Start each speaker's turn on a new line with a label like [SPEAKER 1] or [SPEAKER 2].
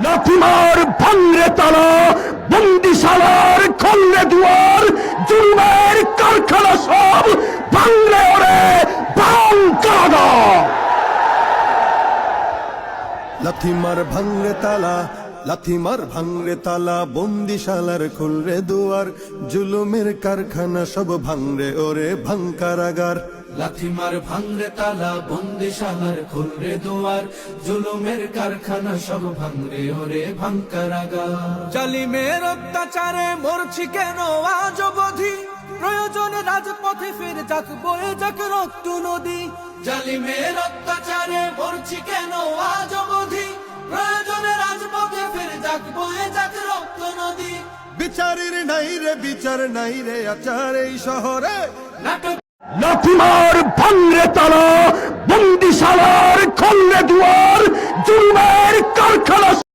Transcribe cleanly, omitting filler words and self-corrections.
[SPEAKER 1] লাথিমার ভাঙরে তালা, বন্দিশালার খোলরে দুয়ার, জুলুমের কারখানা সব ভাঙরে ওরে ভাঙ কারাগার।
[SPEAKER 2] লাথিমার ভাঙরে তালা, লাথিমার ভাঙরে তালা, বন্দিশালার খুলরে দুয়ার, জুলুমের কারখানা সব ভাঙরে ওরে ভাঙ কারাগার।
[SPEAKER 3] লাথিমার ভাঙরে তালা, বন্দিশালার খুলরে দুয়ার, জুলুমের কারখানা সব ভাঙরে ওরে ভাঙ কারাগার।
[SPEAKER 4] জালিমের অত্যাচারে মরছি কেন আজ অবধি, প্রয়োজনে রাজপথে ফের যাক বয়ে যাক রক্ত নদী।
[SPEAKER 3] জালিমের অত্যাচারে মরছি কেন আজ অবধি, প্রয়োজনে রাজপথে ফের যাক বয়ে যাক রক্ত নদী।
[SPEAKER 2] বিচারের নাই রে বিচার নাই রে আচার এই শহরে।
[SPEAKER 3] নাটক
[SPEAKER 1] লাথিমার ভাঙরে তালা, বন্দিশালার খোলরে দুয়ার, জুলুমের কারখানা